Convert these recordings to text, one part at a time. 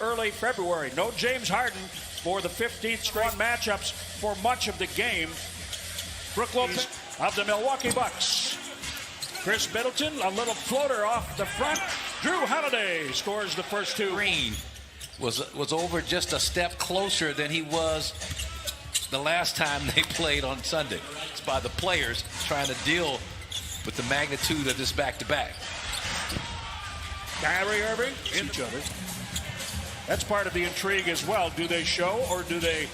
early February. No James Harden for the 15th straight matchups for much of the game. Brook Lopez of the Milwaukee Bucks. Chris Middleton, a little floater off the front. Drew Holiday scores the first two. Green was over just a step closer than he was the last time they played on Sunday. It's by the players trying to deal with the magnitude of this back-to-back. Kyrie Irving in each other. That's part of the intrigue as well. Do they show or do they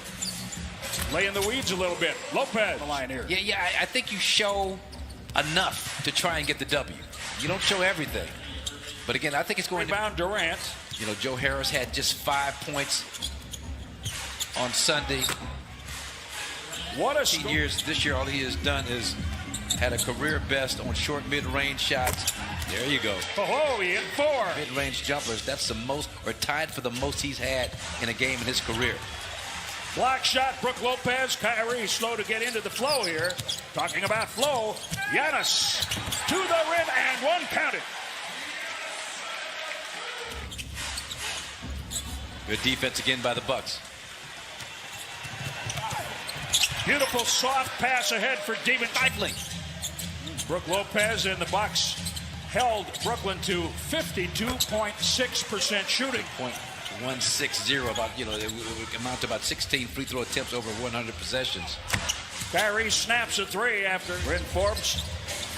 lay in the weeds a little bit? Lopez. The line here. Yeah, I think you show enough to try and get the W. You don't show everything. But again, I think it's going Rebound Durant. You know, Joe Harris had just 5 points on Sunday. What a 15 years. This year, all he has done is had a career best on short mid-range shots. There you go. Oh, he hit 4. Mid-range jumpers. That's the most, or tied for the most he's had in a game in his career. Block shot, Brook Lopez. Kyrie slow to get into the flow here. Talking about flow. Giannis to the rim and one counted. Good defense again by the Bucks. Beautiful soft pass ahead for David Eifling. Brook Lopez and the Bucks held Brooklyn to 52.6% shooting. 160, about, you know, it would amount to about 16 free throw attempts over 100 possessions. Kyrie snaps a three after Bryn Forbes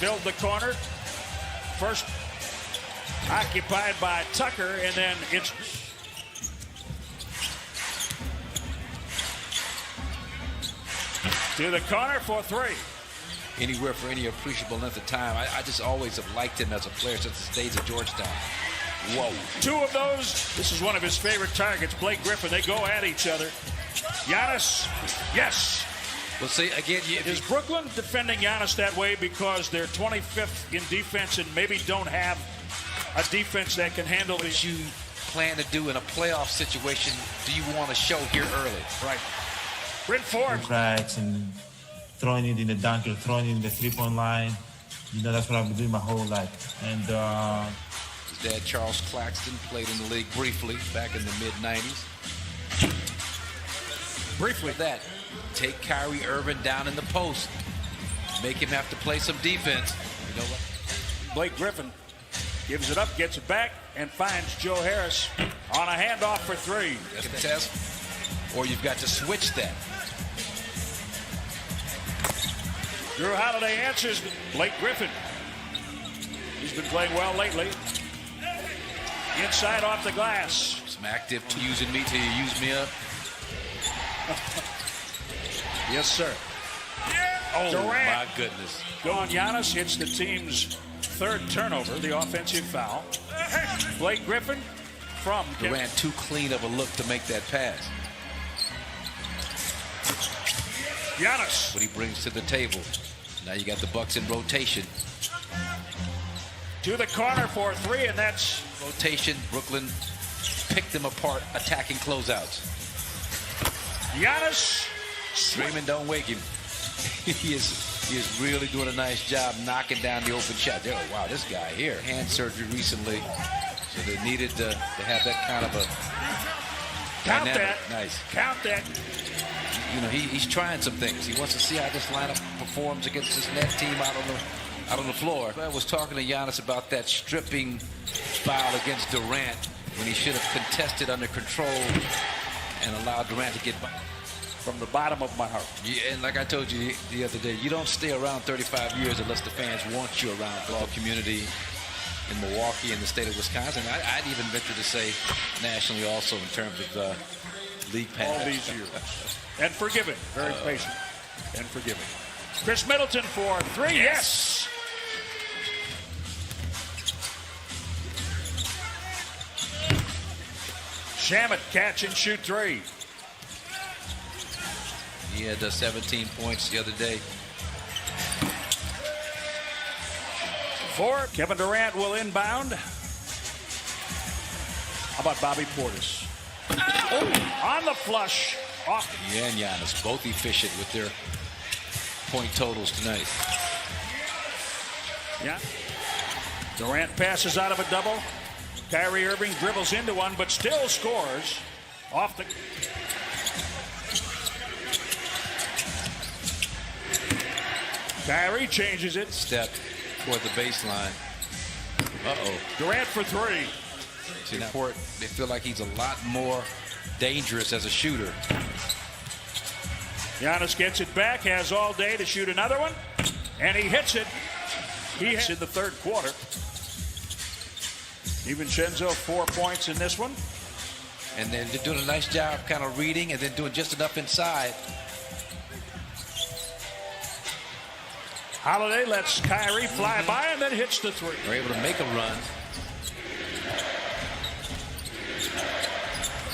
filled the corner. First occupied by Tucker, and then it's to the corner for three. Anywhere for any appreciable length of time. I just always have liked him as a player since the days of Georgetown. Whoa. 2 of those. This is one of his favorite targets. Blake Griffin. They go at each other. Giannis. Yes. Well, see, again, is Brooklyn defending Giannis that way because they're 25th in defense and maybe don't have a defense that can handle what you plan to do in a playoff situation? Do you want to show here early? Right. Bryn Forbes. Cracks and throwing it in the dunker, throwing it in the three-point line. You know, that's what I've been doing my whole life. And his dad, Charles Claxton, played in the league briefly back in the mid-90s. Briefly. That. Take Kyrie Irving down in the post. Make him have to play some defense. You know what? Blake Griffin gives it up, gets it back, and finds Joe Harris on a handoff for three. That's the test. Or you've got to switch that. Drew Holiday answers Blake Griffin. He's been playing well lately. Inside off the glass. Some active using me till you use me up. Yes, sir. Oh, Durant. my goodness. Gone. Giannis hits the team's 3rd turnover, the offensive foul. Blake Griffin from Durant too clean of a look to make that pass. Giannis. What he brings to the table. Now you got the Bucks in rotation. To the corner for three, and that's rotation. Brooklyn picked them apart, attacking closeouts. Giannis. Screaming, don't wake him. he is really doing a nice job knocking down the open shot. Oh, wow, this guy here. Hand surgery recently, so they needed to have that kind of a count dynamic. That. Nice. Count that. You know, he's trying some things. He wants to see how this lineup performs against this net team out on the floor. I was talking to Giannis about that stripping foul against Durant when he should have contested under control and allowed Durant to get by. From the bottom of my heart. Yeah, and like I told you the other day, you don't stay around 35 years unless the fans want you around. For all community in Milwaukee and the state of Wisconsin. I'd even venture to say nationally also in terms of league pass. All these years. And forgiving. Very patient and forgiving. Chris Middleton for three. Yes. Shamet catch and shoot three. He had 17 points the other day. 4. Kevin Durant will inbound. How about Bobby Portis? Oh, on the flush. Off. Yeah, and Giannis, both efficient with their point totals tonight. Yeah. Durant passes out of a double. Kyrie Irving dribbles into one, but still scores off the... Kyrie changes it. Step toward the baseline. Uh-oh. Durant for three. See, now they feel like he's a lot more dangerous as a shooter. Giannis gets it back, has all day to shoot another one, and he hits it. He hits in the third quarter. DiVincenzo 4 points in this one. And then they're doing a nice job kind of reading and then doing just enough inside. Holiday lets Kyrie fly by and then hits the three. They're able to make a run.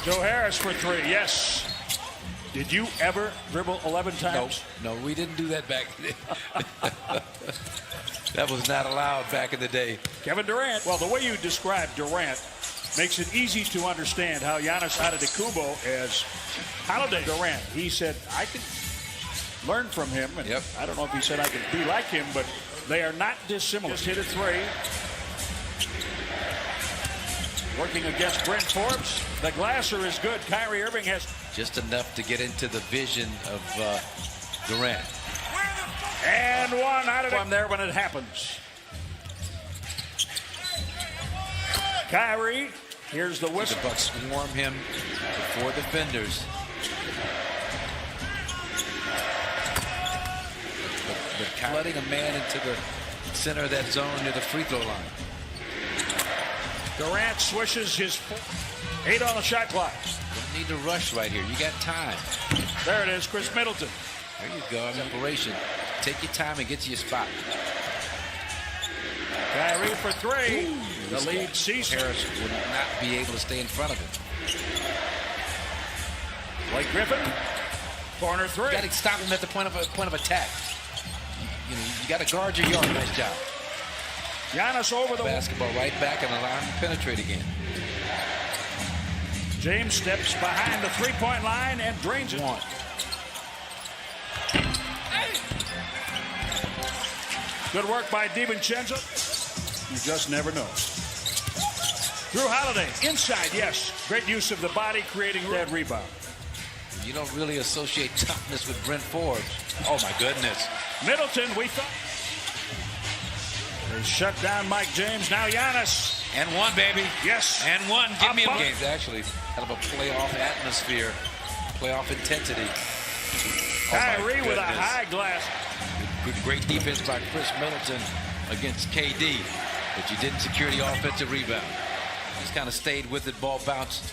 Joe Harris for three, yes. Did you ever dribble 11 times? No, we didn't do that back then. That was not allowed back in the day. Kevin Durant. Well, the way you describe Durant makes it easy to understand how Giannis Antetokounmpo as Holiday Durant. He said, I could learn from him. And yep. I don't know if he said I could be like him, but they are not dissimilar. Just hit a three. Working against Brent Forbes. The Glasser is good. Kyrie Irving has just enough to get into the vision of Durant. And one out of it. I'm there when it happens. Kyrie, here's the whistle. The Bucks swarm him before defenders. But letting a man into the center of that zone near the free throw line. Durant swishes his 8 on the shot clock. Don't need to rush right here. You got time. There it is, Chris Middleton. There you go. Separation. Take your time and get to your spot. Kyrie for three. Ooh, the lead ceases. Harris would not be able to stay in front of him. Blake Griffin, corner three. You got to stop him at the point of attack. You got to guard your yard. Nice job. Giannis over the basketball right back and allow him to penetrate again. James steps behind the three-point line and drains it. One. Good work by DiVincenzo. You just never know. Drew Holiday, inside, yes. Great use of the body, creating that rebound. You don't really associate toughness with Brent Forbes. Oh, my goodness. Middleton, we thought. They shut down Mike James. Now Giannis. And one, baby. Yes. And one. Give me a game's actually kind of a playoff atmosphere, playoff intensity. Kyrie with a high glass. Great defense by Chris Middleton against KD, but you didn't secure the offensive rebound. Just kind of stayed with it. Ball bounced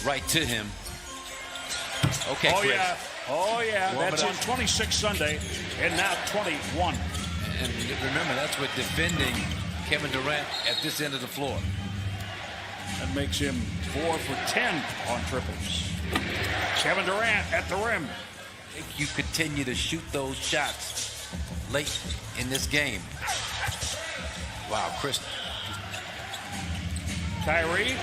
right to him. Okay, oh, Chris. yeah. Oh, yeah. That's in 26 Sunday and now 21. And remember, that's with defending Kevin Durant at this end of the floor. That makes him 4 for 10 on triples. Kevin Durant at the rim. You continue to shoot those shots late in this game. Wow, Chris. Kyrie.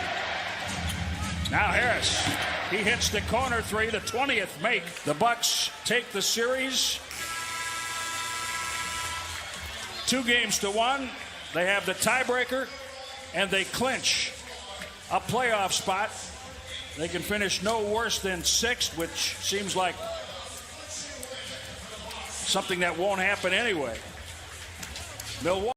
Now Harris. He hits the corner three, the 20th make. The Bucks take the series 2-1. They have the tiebreaker, and they clinch a playoff spot. They can finish no worse than 6th, which seems like something that won't happen anyway. Milwaukee.